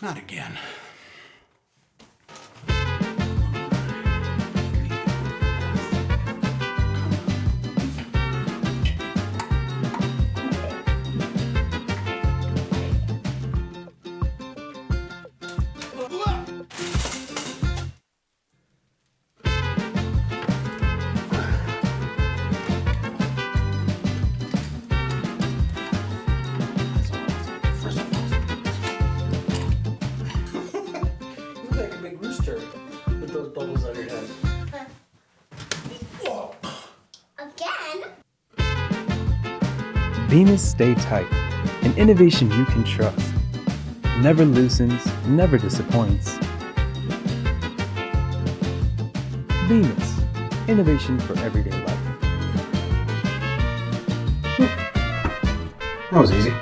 Not again. With those bubbles on your head. Whoa. Again? Bemis Stay-TITE, an innovation you can trust. Never loosens, never disappoints. Bemis, innovation for everyday life. That was easy.